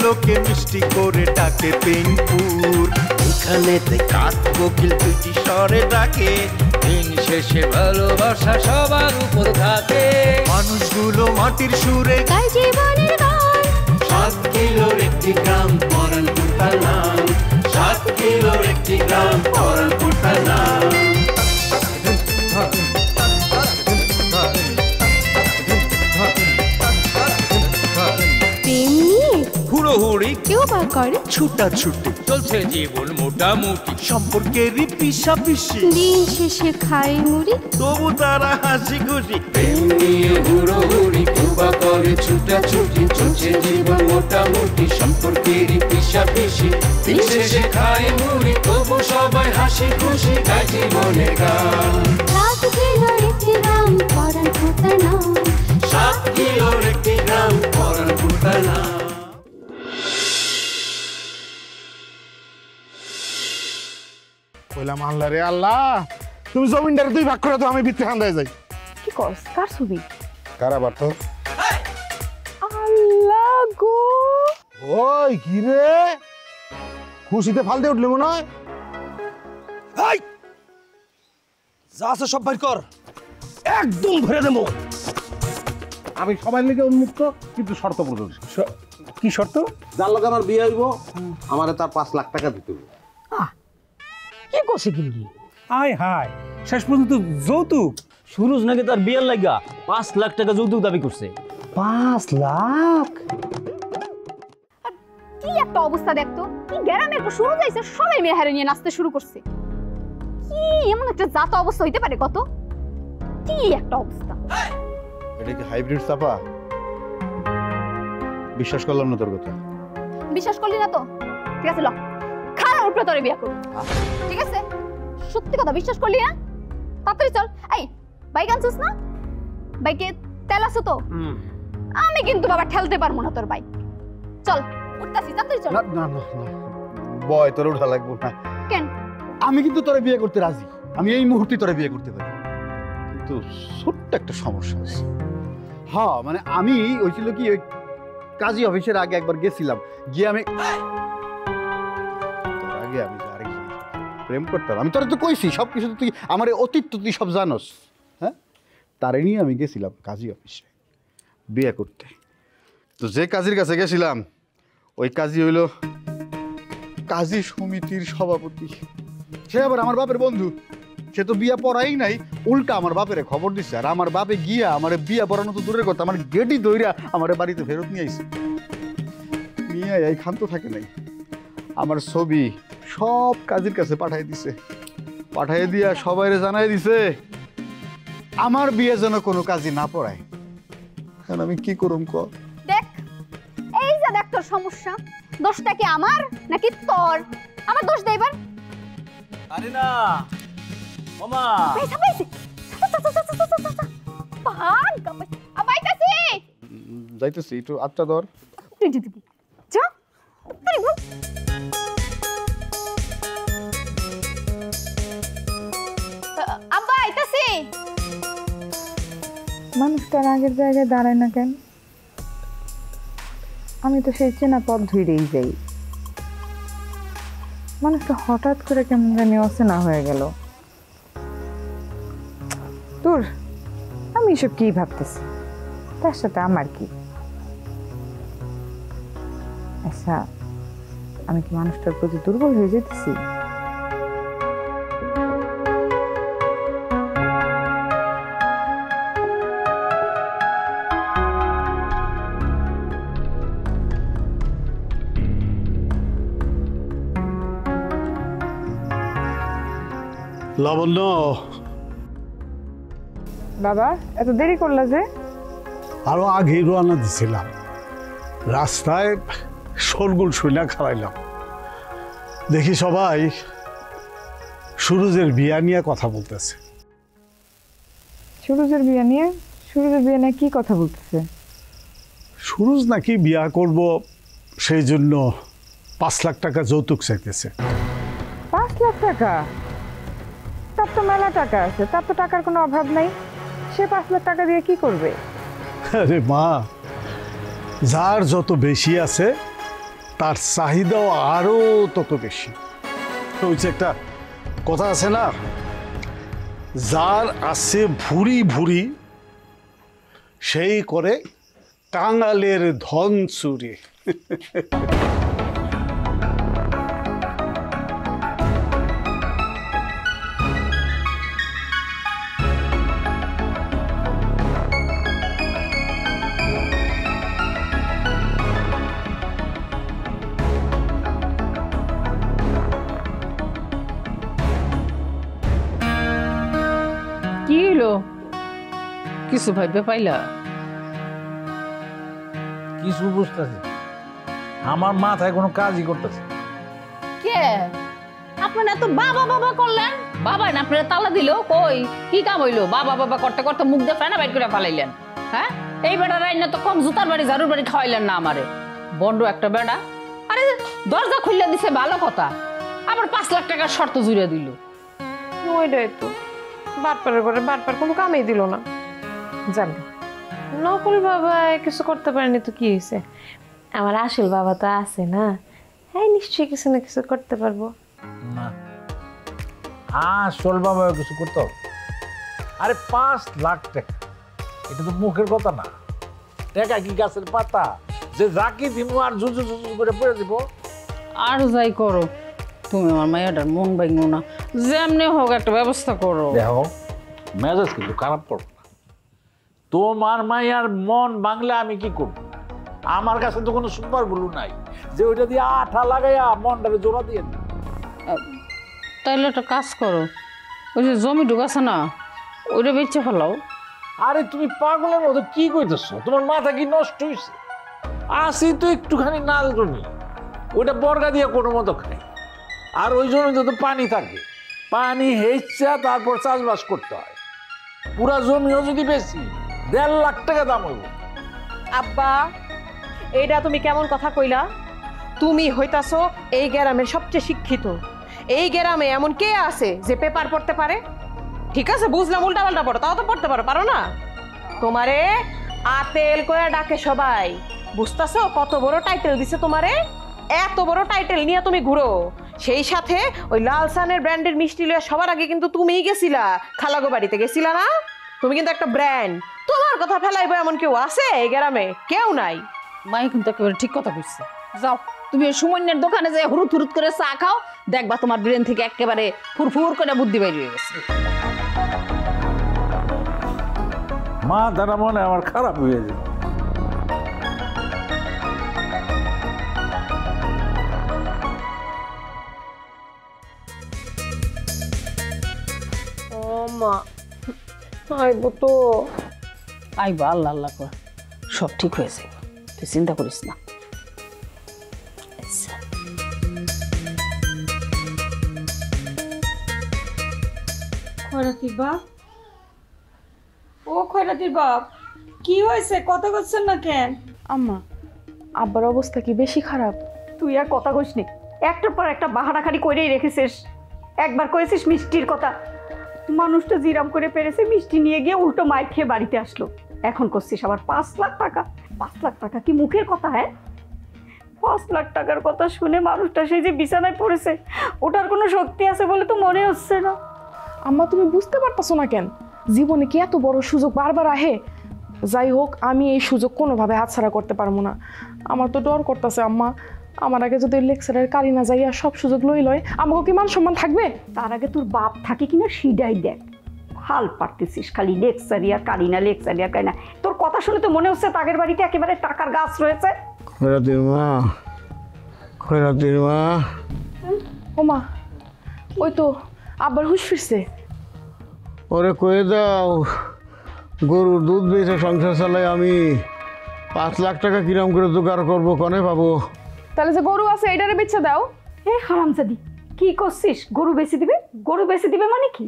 লোকে মিষ্টি করে ডাকে পেনপুর। এখানেতে কাক কোকিল দুটি স্বরে ডাকে, দিন শেষে ভালোবাসা সবার উপর থাকে। মানুষগুলো মাটির সুরে গায় জীবনের গান। 7 কিলোর একটি গ্রাম পরানপুর তার নাম, 7 কিলোর একটি গ্রাম পরানপুর তার নাম। হুড়োহুড়ি কেউ বা করে ছুটাছুটি চলছে জীবন মোটামুটি, সম্পর্কেরই পিছাপিছি, দিন শেষে খাই মুড়ি। তবু তারা হাসি খুশি। প্রেম নিয়ে হুড়োহুড়ি কেউ বা করে ছুটাছুটি, চলছে জীবন মোটামুটি, সম্পর্কেরই পিছাপিছি, দিন শেষে খায় মুড়ি, তবু সবাই হাসি খুশি, গায় জীবনের গান। 7 কিলোর একটি গ্রাম পরানপুর তার নাম, 7 কিলোর একটি গ্রাম পরানপুর তার নাম। বললাম আল্লাহ রে আল্লাহ, তুমি জমিনটারে 2 ভাগ করে তো আমি ভিতরে খান্দায় যাই। কি করস? কার ছবি? কারাবার তো। আল্লাহ গো, ওই কি রে, খুশিতে ফালতে উঠলি মনে হয়। যা আছে সব বাইর কর, একদম ভরে দেবো। আমি সবাই লেগে উন্মুক্ত, কিন্তু শর্ত প্রযোজ্য। কি শর্ত? যার লগে আমার বিয়ে হইব আমারে তার 5 লাখ টাকা দিতে হবে। কি করছে কিন্তু? আয় হায়, শেষ পর্যন্ত যৌতুক। সুরজ নাকি তার বিয়ের লাগা 5 লাখ টাকা যৌতুক দাবি করছে। 5 লাখ? কি একটা অবস্থা দেখতো, কি গ্রামে একটা শুরু যাইছে, সবাই মেয়ে হারে নিয়ে নাচতে শুরু করছে। কি এমন একটা জাত অবস্থা হইতে পারে কত? কি একটা অবস্থা। এটা কি হাইব্রিড চাপা? বিশ্বাস করলাম না তোর কথা। বিশ্বাস করলি না তো ঠিক আছে, ল খারাপ উপরে তোরে বিয়া করব, ঠিক আছে? সত্যি কথা বিশ্বাস করলি না? তাড়াতাড়ি চল। এই বাইক আনছিস না? বাইকে তেল আছে তো? আমি কিন্তু বাবা ঠেলতে পারবো না তোর বাইক। চল উঠতাছি, তাড়াতাড়ি চল। না না না না, বয় তোর উঠা লাগবো না। কেন? আমি কিন্তু তোরে বিয়ে করতে রাজি, আমি এই মুহূর্তে তোরে বিয়ে করতে পারি, কিন্তু ছোট্ট একটা সমস্যা আছে। হ্যাঁ মানে আমি হয়েছিল কি, ওই কাজী অফিসের আগে একবার গেছিলাম, গিয়ে আমি আগে আমি আরেকজন প্রেম করতাম। আমি তোরা তো কইছি সব কিছু, তুই আমার অতীত তুই সব জানোস। হ্যাঁ, তারে নিয়ে আমি গেছিলাম কাজী অফিসে বিয়ে করতে। তো যে কাজীর কাছে গেছিলাম, ওই কাজী হইল কাজী সমিতির সভাপতি। সে আবার আমার বাপের বন্ধু। সে তো বিয়া পড়াই নাই, উল্টা আমার বাপের খবর দিচ্ছে। আর আমার বাপে গিয়া আমার বিয়া পড়ানো তো দূরের কথা, আমার গেটি দইরা আমার বাড়িতে ফেরত নিয়ে আইছে। নিয়ে এই ক্ষান্ত থাকে নাই, আমার ছবি সব কাজীর কাছে পাঠাই দিছে। পাঠাই দিয়া সবাইরে জানাই দিছে আমার বিয়ে যেন কোনো কাজী না পড়ায়। এখন আমি কি করুম ক? দেখ এই যে দেখ তোর সমস্যা, দোষটা কি আমার নাকি তোর? আমার দোষ দে এবার। আরে না ওমা, পয়সা পয়সা ভাগ আবাইতাছি। যাইতেছি, একটু আটটা ধর। তুই দিবি যা তুই বল। আব্বা আইতাছি। মানুষটার আগের জায়গায় দাঁড়ায় না কেন? আমি তো সেই চেনা পথ ধরেই যাই। মানুষটা হঠাৎ করে কেমন জানি অচেনা হয়ে গেল। তোর আমি এসব কি ভাবতেছি, তার সাথে আমার কি? আচ্ছা, আমি কি মানুষটার প্রতি দুর্বল হয়ে যেতেছি? লাবণ্য, বাবা এত দেরি করলা যে? আরো আগেই রওনা দিছিলাম, রাস্তায় শোরগোল শুইলা খাওয়াইলাম। দেখি সবাই সুরজের বিয়া নিয়ে কথা বলতেছে। সুরজের বিয়ে নিয়ে? সুরজের বিয়ে নিয়ে কি কথা বলতেছে? সুরজ নাকি বিয়া করব, সেই জন্য 5 লাখ টাকা যৌতুক চাইতেছে। 5 লাখ টাকা? তার তো মেলা টাকা আছে, তার তো টাকার কোনো অভাব নাই। সে 5 লাখ টাকা দিয়ে কি করবে? আরে মা, যার যত বেশি আছে তার চাহিদাও আরো তত বেশি। ওই যে একটা কথা আছে না, যার আছে ভুরি ভুরি সেই করে কাঙালের ধন চুরি। কি হলো? কিছু ভাইবে পাইলা? কিছু বুঝতেছি, আমার মাথায় কোনো কাজই করতেছে। কে আপনারা এত বাবা বাবা করলেন? বাবা না আপনারা তালা দিল, কই কি কাম হইলো? বাবা বাবা করতে করতে মুখ দিয়ে ফেনা বাইট করে ফালাইলেন। হ্যাঁ, এই বেড়া রাইনা তো কম জুতার বাড়ি ঝাড়ুর বাড়ি খাওয়াইলেন না আমারে। বন্ড একটা বেড়া, আরে দরজা খুললে দিছে ভালো কথা, আবার 5 লাখ টাকার শর্ত জুড়ে দিল। ওইটাই তো, বাটপারের ঘরে বাটপার কোনো কামেই দিল না। জানো নকল বাবা কিছু করতে পারেনি তো কি হয়েছে, আমার আসল বাবা তো আছে না, হ্যাঁ নিশ্চয়ই কিছু না কিছু করতে পারবো। না, আসল বাবা কিছু করতে হবে? আরে 5 লাখ টাকা, এটা তো মুখের কথা না। টাকা কি গাছের পাতা যে যাকে দিব আর জুজু জুজু করে পড়ে দিব? আর যাই করো, তুমি আমার মায়ের মন ভাঙো না, যেমনি হোক একটা ব্যবস্থা করো। দেখো মেজাজ কিন্তু খারাপ করবো না, তোমার মায়ের মন ভাঙলে আমি কি করবো? আমার কাছে তো কোনো সুপার গুলো নাই যে ওইটা দিয়ে আঠা লাগাইয়া মনটাকে জোড়া দিয়ে দিই। তাইলে একটা কাজ করো, ওই যে জমি ঢুকাছে না, ওইটা বেচে ফেলাও। আরে তুমি পাগলের মতো কি কইতেছো? তোমার মাথা কি নষ্ট হয়েছে? আসি তো একটুখানি নাল জমি, ওইটা বর্গা দিয়ে কোনো মতো খাই, আর ওই জমিতে তো পানি থাকে, পানি হেঁচা তারপর চাষবাস করতে হয়। পুরা জমিও যদি বেশি 1.5 লাখ টাকা দাম হইব। আব্বা এইটা তুমি কেমন কথা কইলা? তুমি হইতাছো এই গ্রামের সবচেয়ে শিক্ষিত, এই গ্রামে এমন কে আছে যে পেপার পড়তে পারে? ঠিক আছে বুঝলাম উল্টা পাল্টা পড়ো, তাও তো পড়তে পারো না? তোমারে আতেল করে ডাকে সবাই, বুঝতেছো কত বড় টাইটেল দিছে তোমারে? এত বড় টাইটেল নিয়ে তুমি ঘুরো, সেই সাথে ওই লালসানের ব্র্যান্ডের মিষ্টি লিয়ে সবার আগে কিন্তু তুমিই গেছিলা, খালাগো বাড়িতে গেছিলা না? তুমি কিন্তু একটা ব্র্যান্ড, তোমার কথা ফেলাইবো এমন কেউ আছে এই গ্রামে? কেউ নাই। মাই কিন্তু একেবারে ঠিক কথা কইছে। যাও তুমি ওই সুমন্যের দোকানে যাই হুরুত হুরুত করে চা খাও, দেখবা তোমার ব্রেন থেকে একেবারে ফুরফুর করে বুদ্ধি বাইরে হয়ে গেছে। মা দাদা মনে আমার খারাপ হয়ে যায়। ও মা আইবো তো। আইবা, আল্লাহ আল্লাহ কর, সব ঠিক হয়ে যাবে, তুই চিন্তা করিস না। খয়রাতির বাপ, ও খয়রাতির বাপ, কি হয়েছে? কথা করছেন না কেন? আম্মা আব্বার অবস্থা কি বেশি খারাপ? তুই আর কথা কইস নি, একটার পর একটা বাহারাখারি করেই রেখেছিস। একবার কয়েছিস মিষ্টির কথা, মানুষটা জিরাম করে পেরেছে, মিষ্টি নিয়ে গিয়ে উল্টো মাইর খেয়ে বাড়িতে আসলো। এখন করছিস আবার 5 লাখ টাকা। 5 লাখ টাকা কি মুখের কথা? হ্যাঁ, 5 লাখ টাকার কথা শুনে মানুষটা সেই যে বিছানায় পড়েছে, ওটার কোনো শক্তি আছে বলে তো মনে হচ্ছে না। আম্মা তুমি বুঝতে পারতেছো না কেন? জীবনে কি এত বড় সুযোগ বারবার আহে? যাই হোক আমি এই সুযোগ কোনোভাবে হাতছাড়া করতে পারবো না। আমার তো ডর করতেছে আম্মা, আমার আগে যদি লেকচারের কারিনা যাইয়া সব সুযোগ লই আমাকে কি মান সম্মান থাকবে? তার আগে তোর বাপ থাকে কিনা সিডাই দেখ। হাল পারতেছিস খালি লেকচারিয়া কারিনা, লেকচারিয়া কারিনা। তোর কথা শুনে তো মনে হচ্ছে তাদের বাড়িতে একেবারে টাকার গাছ রয়েছে। খয়রাতির মা, খয়রাতির মা। ও মা, ওই তো আব্বার হুঁশ ফিরছে। ওরে কয়ে দাও গরুর দুধ বেচে সংসার চালাই আমি। 5 লাখ টাকা কিরম করে জোগাড় করবো, কনে পাবো? তাহলে যে গরু আছে এটারে বেচে দাও। এ হারামজাদি, কি করছিস? গরু বেচে দিবে? গরু বেচে দিবে মানে কি?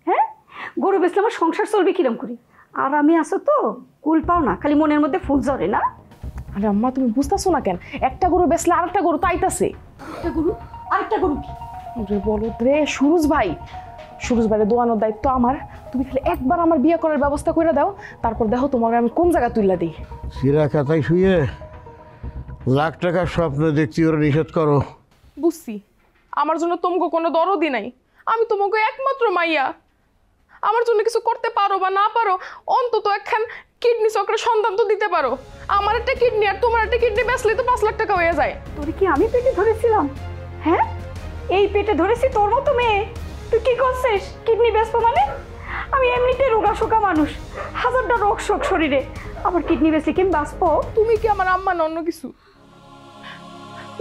হ্যাঁ, গরু বেচলে আমার সংসার চলবে কিরম করে? আর আমি আসো তো কুল পাও না, খালি মনের মধ্যে ফুল ঝরে না। আরে আম্মা তুমি বুঝতেছো না কেন? একটা গরু বেচলে আরেকটা গরু তো আইতাছে। একটা গরু? আরেকটা গরু কি? বলো রে সুরজ ভাই, সুরজ ভাইয়ের দোয়ানোর দায়িত্ব আমার। তুমি খালি একবার আমার বিয়ে করার ব্যবস্থা করে দাও, তারপর দেখো তোমার আমি কোন জায়গা তুইলা দিই। সিরা খাতায় শুয়ে লাখ টাকার স্বপ্ন দেখছি ওরা নিষেধ করো। বুঝছি আমার জন্য তোমাকে কোনো দরদই নাই, আমি তোমাকে একমাত্র মাইয়া। আমার জন্য কিছু করতে পারো বা না পারো, অন্তত একখান কিডনি চক্রের সন্তান তো দিতে পারো। আমার একটা কিডনি আর তোমার একটা কিডনি বেচলে তো 5 লাখ টাকা হয়ে যায়। তোর কি আমি পেটে ধরেছিলাম? হ্যাঁ, এই পেটে ধরেছি তোর মতো মেয়ে? তুই কি করছিস? কিডনি বেচবো মানে? আমি এমনিতে রোগা শোকা মানুষ, হাজারটা রোগ শোক শরীরে, আমার কিডনি বেচলে কি আমি বাঁচবো? তুমি কি আমার আম্মা না অন্য কিছু?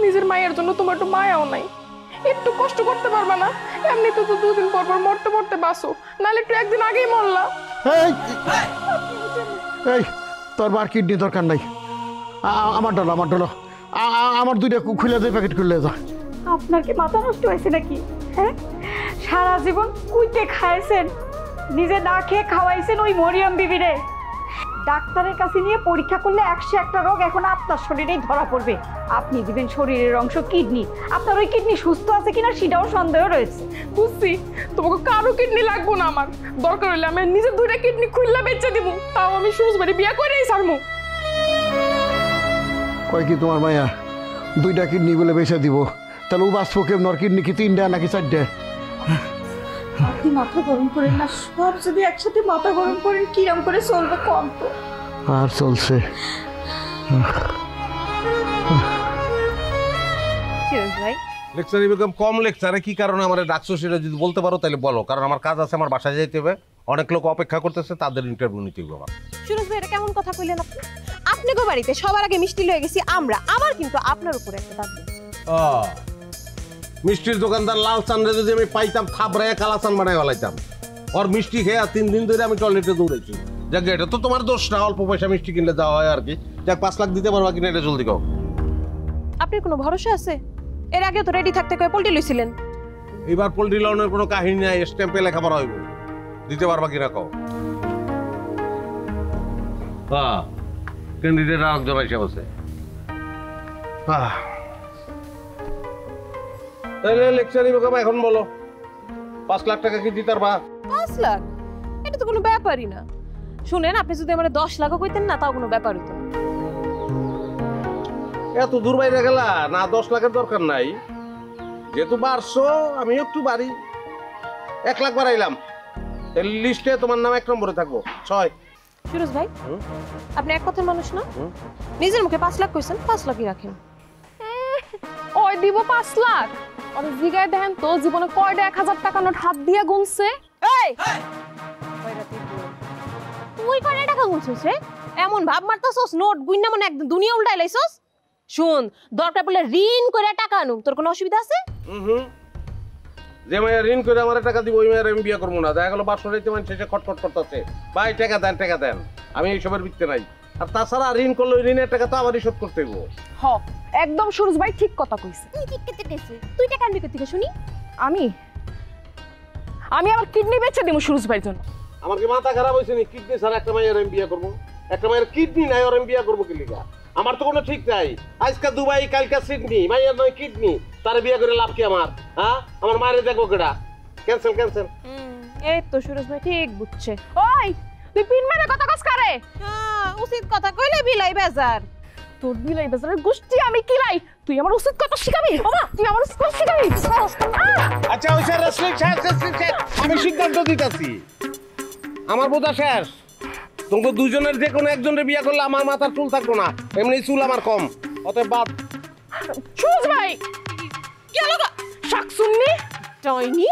নিজের মায়ের জন্য তোমার একটু মায়াও নাই, একটু কষ্ট করতে পারবা না? এমনিতে তো 2 দিন পর পর মরতে মরতে বাসো, নাহলে একটু একদিন আগেই মরলা। এই তোর বার কিডনি দরকার নাই, আমার ডলো আমার 2টা খুলে দে, প্যাকেট খুলে যা। আপনার কি মাথা নষ্ট হয়েছে নাকি? হ্যাঁ, সারা জীবন কুইতে খাইছেন, নিজে না খেয়ে খাওয়াইছেন ওই মরিয়ম বিবিরে। ডাক্তারের কাছে নিয়ে পরীক্ষা করলে 101টা রোগ এখন আপনার শরীরেই ধরা পড়বে। আপনি দিবেন শরীরের অংশ কিডনি, আপনার ওই কিডনি সুস্থ আছে কিনা সেটাও সন্দেহ রয়েছে। বুঝছি, তোমাকে কারো কিডনি লাগবো না, আমার দরকার হলে আমি নিজে 2টা কিডনি খুললা বেচে দিব, তাও আমি সুজবাড়ি বিয়া করেই ছাড়মু। কয় কি তোমার মায়া 2টা কিডনি বলে বেচে দিব? তাহলে ও বাঁচবো কেমন? ওর কিডনি কি 3টা নাকি 4টা? আপনি মাথা গরম করেন না, সব যদি একসাথে মাথা গরম করেন কিরম করে চলবে কম তো? আর চলছে। লেকচারি বেগম কম লেকচারে কি কারণে আমার ডাকছো সেটা যদি বলতে পারো তাহলে বলো, কারণ আমার কাজ আছে, আমার বাসায় যাইতে হবে, অনেক লোক অপেক্ষা করতেছে, তাদের ইন্টারভিউ নিতে হবে আমার। সুরজ ভাই এটা কেমন কথা কইলেন আপনি? আপনাকে বাড়িতে সবার আগে মিষ্টি লয়ে গেছি আমরা, আমার কিন্তু আপনার উপরে একটা দাগ দিন। মিষ্টির দোকানদার লাল চান্দে যদি আমি পাইতাম থাবড়ায় কালাচান বানায় ফেলাইতাম। ওর মিষ্টি খেয়ে 3 দিন ধরে আমি টয়লেটে দৌড়েছি। যাক এটা তো তোমার দোষ না, অল্প পয়সা মিষ্টি কিনলে দেওয়া হয় আর কি। যাক 5 লাখ দিতে পারবা কিনা এটা জলদি কও। আপনার কোনো ভরসা আছে? এর আগে তো রেডি থাকতে কয়ে পোল্ট্রি লইছিলেন। এবার পোল্ট্রি লোনের কোনো কাহিনী নাই, স্ট্যাম্পে লেখাপড়া হইব, দিতে পারবা কিনা কও। হ্যাঁ, ক্যান্ডিডেট আরেকজন এসে বসে। তাহলে লেকচারি বেগম এখন বলো 5 লাখ টাকা কি দিতে পারবা? 5 লাখ? এটা তো কোনো ব্যাপারই না। শুনেন, আপনি যদি আমার 10 লাখও কইতেন না, তাও কোনো ব্যাপার হতো না। এত দূর বাইরে গেলা না, 10 লাখের দরকার নাই, যেহেতু বাড়ছো আমি একটু বাড়ি 1 লাখ বাড়াইলাম, লিস্টে তোমার নাম 1 নম্বরে থাকবো। 6। সুরজ ভাই, আপনি এক কথার মানুষ না, নিজের মুখে 5 লাখ কইছেন, 5 লাখই রাখেন। ওই দিব 5 লাখ? আর জিগায় দেখেন তো জীবনে কয়টা 1000 টাকা নোট হাত দিয়া গুনছে? এই তুই কয়টা টাকা গুনছিস রে? এমন ভাব মারতাছস নোট গুইনা মনে একদম দুনিয়া উল্টাই লাইছস। শুন, দরকার পড়লে ঋণ করে টাকা আনু, তোর কোনো অসুবিধা আছে? যে মায়ের ঋণ করে আমার টাকা দিব ওই মায়ের আমি বিয়ে করবো না। দেখা গেল 500 টাকা মানে শেষে খটখট করতেছে, ভাই টাকা দেন। আমি এইসবের ভিত্তি নাই। আর তাছাড়া ঋণ করলে ওই ঋণের টাকা তো আবারই শোধ করতে হইব। হ, একদম সুরজ ভাই ঠিক কথা কইছে। তুই টাকা আনবি কোথা থেকে শুনি? আমি আমার কিডনি বেচে দিব সুরজ ভাইয়ের জন্য। আমার কি মাথা খারাপ হয়েছে নি? কিডনি ছাড়া একটা মায়ের আমি বিয়ে করবো? একটা মায়ের কিডনি নাই, ওর আমি বিয়ে করবো কি লিগা? আমার তো কোনো ঠিক নাই। আজকে দুবাই, কালকে সিডনি, মায়ের নয় কিডনি, তার বিয়ে করে লাভ কি আমার? হ্যাঁ, আমার মায়ের দেখবো কেডা? ক্যান্সেল। এই তো সুরজ ভাই ঠিক বুঝছে। ওই তুই পিন মেরে কথা কস কারে? উচিত কথা কইলে বিলাই বাজার। তোর বিলাই বাজারের গোষ্ঠী আমি কিলাই, তুই আমার উচিত কথা শিখাবি? বাবা তুই আমার উচিত কথা শিখাবি? আচ্ছা ওই স্যার আমি সিদ্ধান্ত দিতেছি, আমার বোঝা শেষ। তোমাকে দুজনের যে কোনো একজনের বিয়ে করলে আমার মাথার চুল থাকবো না, এমনি চুল আমার কম, অতএব বাদ। সুরজ ভাই গেল গা শাক শুননি টয়নি।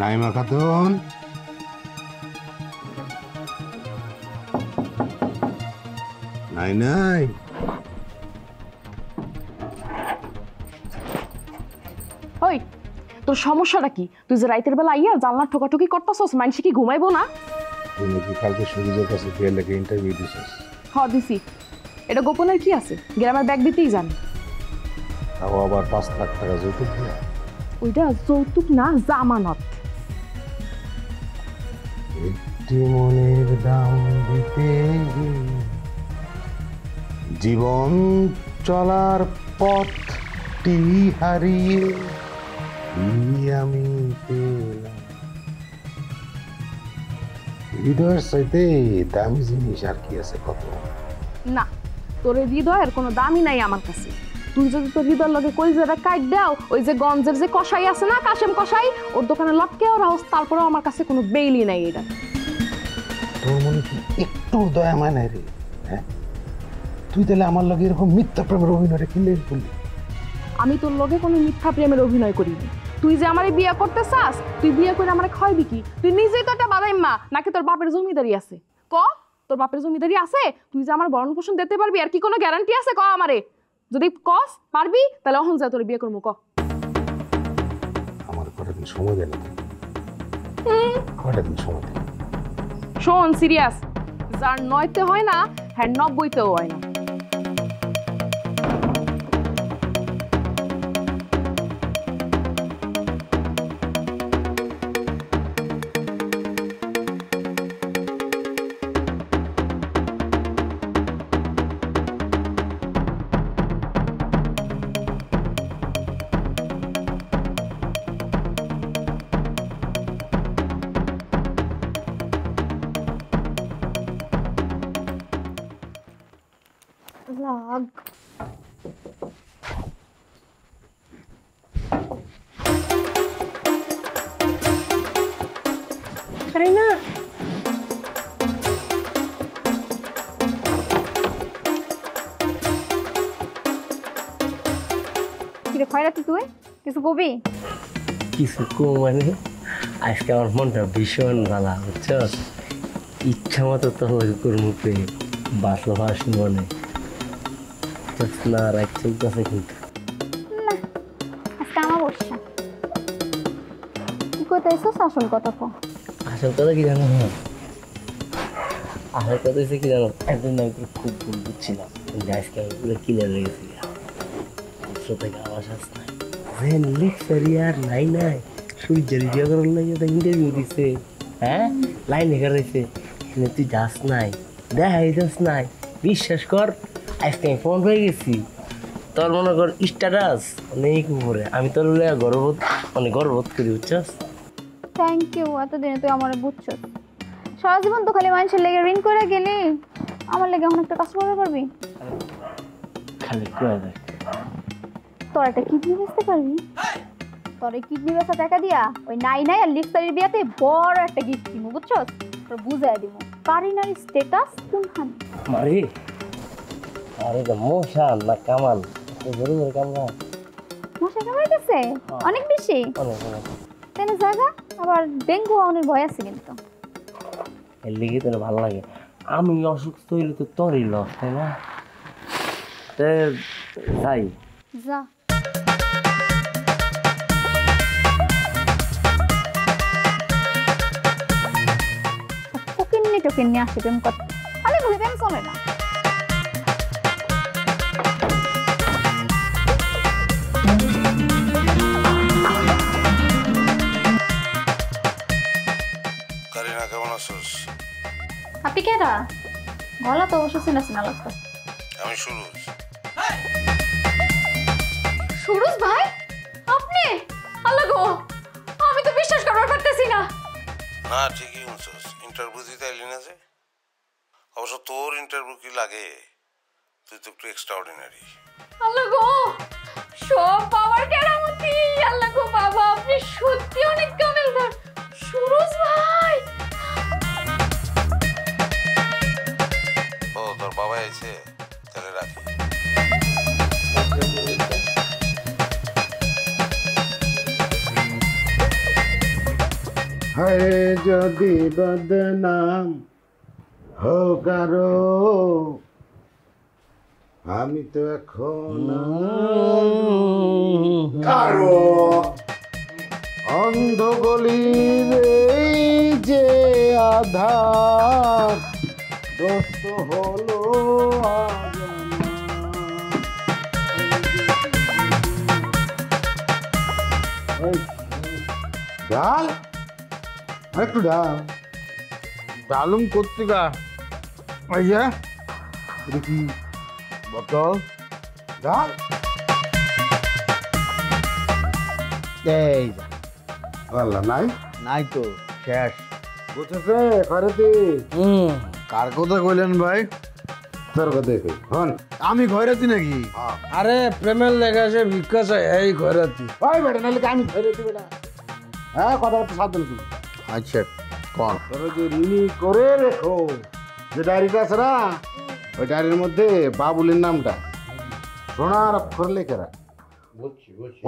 নাইমা খাতুন, নাই ওই তোর সমস্যাটা কি? তুই যে রাতের বেলা আইয়া জানলা ঠোকাঠুকি করতেছস, মানুষ কি ঘুমাইবো না? তুই নাকি কালকে সুরজের কাছে গিয়ে লেগে ইন্টারভিউ দিছিস? হ্যাঁ দিছি। এটা গোপনের কি আছে? গ্রামের ব্যাগ দিতেই জানি। তাও আবার 5 লাখ টাকা যৌতুক দিয়া? ওইটা যৌতুক না, জামানত। একটি মনের দাম দিতে জীবন চলার পথটি হারিয়ে আমি পেলাম হৃদয়ের সাথে দামি জিনিস আর কি আছে কত? না, তোর হৃদয়ের কোনো দামই নাই আমার কাছে। তুই যদি তোর হৃদয়ের লগে কলিজাটা কাট দাও, ওই যে গঞ্জের যে কষাই আছে না, কাশেম কষাই, ওর দোকানে লটকেও রাখস, তারপরেও আমার কাছে কোনো বেইলি নাই। এটা তোর মনে কি একটু দয়া মায় নাই রে? হ্যাঁ, তুই তাহলে আমার লগে এরকম মিথ্যা প্রেমের অভিনয়টা কিনলে বললি? আমি তোর লগে কোনো মিথ্যা প্রেমের অভিনয় করিনি। তুই যে আমারে বিয়ে করতে চাস, তুই বিয়ে করে আমারে খাওয়াবি কি? তুই নিজেই তো একটা বাদাই মা, নাকি তোর বাপের জমিদারি আছে? ক, তোর বাপের জমিদারি আছে? তুই যে আমার ভরণ পোষণ দিতে পারবি আর কি কোনো গ্যারান্টি আছে? ক আমারে, যদি কস পারবি তাহলে অহন যা তোর বিয়ে করবো। ক আমার কটা দিন সময় দেন, কটা দিন সময় দেন। শোন সিরিয়াস, যার 9তে হয় না হ্যাঁ 90তেও হয় না। তুই কিছু কবি? কিছু মানে আজকে আমার মনটা ভীষণ ভালো, বুঝছো? ইচ্ছা মতো তো করবো বাসলো ভাসি মনে না রাখ চলতেছে কিন্তু আজকে আমার বর্ষা কি করতেছো? আসল কথা কো। আসল কথা কি জানো? আসল কথা হচ্ছে কি জানো, একদিন না খুব ভুল বুঝছিলাম, আজকে আমি পুরো ক্লিয়ার হয়ে গেছি। থেকে আওয়াজ আস নাই আর নাই নাই সূর্যের বিয়ে করার লাগে ইন্টারভিউ দিছে। হ্যাঁ, লাইন লেখা রয়েছে, তুই যাস নাই, দেখাই যাস নাই। বিশ্বাস কর, আজকে আমি ফোন পেয়ে গেছি। তোর মনে কর স্ট্যাটাস অনেক উপরে, আমি তোর গর্ববোধ অনেক গর্ববোধ করি, বুঝছস? থ্যাংক ইউ, এতদিনে তুই আমার বুঝছস। সারা জীবন তো খালি মানুষের লেগে ঋণ করে গেলি, আমার লেগে এখন একটা কাজ করতে পারবি? খালি কয়ে দেখ, তোর একটা কিডনি বেচতে পারবি? তোর এই কিডনি বেচা টাকা দিয়া ওই নাই নাই আর লিপস্টারের বিয়াতে বড় একটা গিফট দিব, বুঝছস? তোর বুঝাই দিব কারিনার স্ট্যাটাস কোনখানে। মারি আরে তো মোশান না কামাল, তো জোরে জোরে কামড়া। মশা কামড়াইতেছে অনেক বেশি? অনেক অনেক। তেনে জায়গা আবার ডেঙ্গু হওয়ার ভয় আছে কিন্তু। এর লিগে তোর ভালো লাগে। আমি অসুস্থ হইলে তো তোরই লস, তাই না? যাই যা। টোকেন নিয়ে আসে প্রেম করতে, খালি ঘুরে প্রেম চলে না। কারিনা কেমন আছিস? আপনি কেডা? গলা তো অবশ্য চিনা চিনা লাগতো। আমি সুরজ। সুরজ ভাই আপনি? আল্লাহ গো, আমি তো বিশ্বাস করতে পারতেছি না। না ঠিকই শুনছস, ইন্টারভিউ দিতে এলি না যে? অবশ্য তোর ইন্টারভিউ কি লাগে, তুই তো একটু এক্সট্রাঅর্ডিনারি। আল্লাহ গো, সব পাওয়ার কেরামতি। আল্লাহ গো বাবা, আপনি সত্যি অনেক কামেলদার। সুরজ ভাই। ও তোর বাবা এসে, তাহলে রাখি। হায় যদি বদনাম হোক আরো, আমি তো এখন কারো অন্ধ গলির এই যে আধার দোস্ত হলো ডাল, একটু ডাল। ডালুম কর্তিকা আইয়া দেখি বোতল ডাল এই আল্লাহ নাই নাই তো শেষ বুঝেছে খয়রাতি কার কথা কইলেন ভাই? তোর কথা কই হন আমি খয়রাতি নাকি? আরে প্রেমের লেগে সে ভিক্ষা চাই এই খয়রাতি। ওই বেটা নাহলে আমি খয়রাতি বেটা। হ্যাঁ কথা একটু সাবধান করবি। আচ্ছা কোন তোর যে ঋণী করে রেখো যে ডায়েরিটা আছে না ওই ডায়েরির মধ্যে বাবুলের নামটা সোনার অক্ষর লেখা রাখ।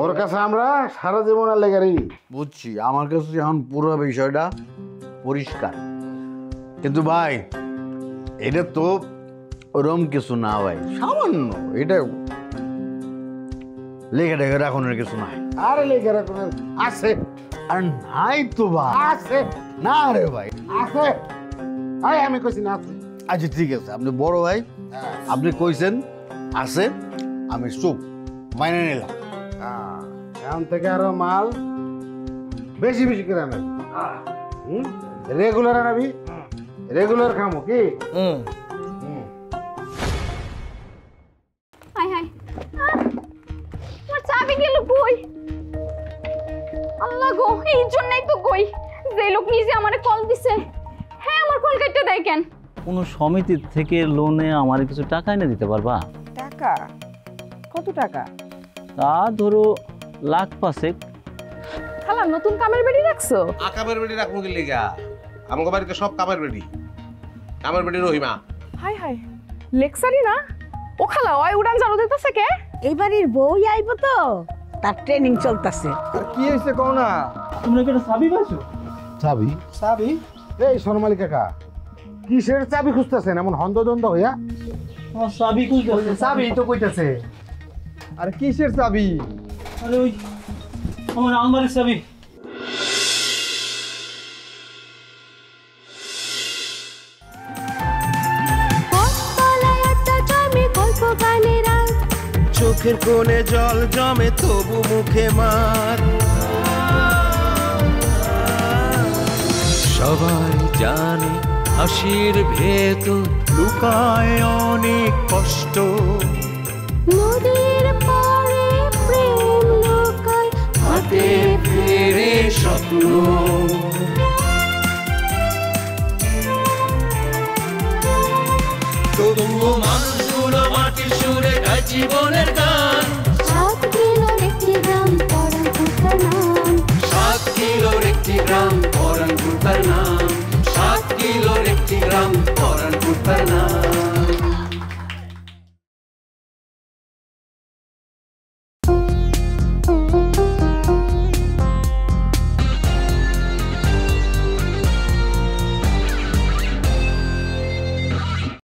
ওর কাছে আমরা সারা জীবন আর লেখা ঋণী। বুঝছি, আমার কাছে এখন পুরো বিষয়টা পরিষ্কার। কিন্তু ভাই এটা তো ওরম কিছু না ভাই, সামান্য এটা লেখা টেখা রাখনের কিছু নাই। আরে লেখা রাখনের আছে। আর নাই তো ভাই। আছে না রে ভাই আছে। আয় আমি কইছি না আছে। আচ্ছা ঠিক আছে, আপনি বড় ভাই, আপনি কইছেন আছে, আমি চুপ মাইনে নিলাম। এখন থেকে আরো মাল বেশি বেশি করে আনবি। রেগুলার আনবি, রেগুলার খামো কি? হাই হাই আমার চাবি গেল কই? আল্লাহ গো, এই জন্যই তো কই যে লোক নিজে আমারে কল দিছে হ্যাঁ আমার কল কেটে দেয় কেন? কোনো সমিতির থেকে লোনে আমার কিছু টাকা এনে দিতে পারবা? টাকা? কত টাকা? তা ধরো লাখ পাঁচেক। খালা নতুন কামের বেড়ি রাখছো? কামের বেড়ি রাখবো কি লিগা? আমাকে বাড়িতে সব কামের বেড়ি। কামের বেড়ি রহিমা। হাই হাই লেকচারি না? ও খালা ওই উড়ান জানো দিতেছে কে? এই বাড়ির বউই আইব তো, তার ট্রেনিং চলতেছে। আর কি হইছে কও না? তোমরা কি চাবি পাইছো? চাবি? চাবি? এই সোনামালি কাকা কিসের চাবি খুঁজতেছেন এমন হন্তদন্ত হইয়া? আমার চাবি খুঁজতেছে। চাবি তো কইতাছে। আর কিসের চাবি? আরে ওই আমার আলমারির চাবি। চোখের কোণে জল জমে তবু মুখে মার। সবাই জানে হাসির ভেতর লুকায় অনেক কষ্ট। নদীর পাড়ে প্রেম লুকায়, হাতে ফেরে স্বপ্ন। তবুও মানুষগুলো মাটির সুরে গায় জীবনের গান। 7 কিলোর একটি গ্রাম পরাণ কুটার নাম। 7 কিলোর একটি গ্রাম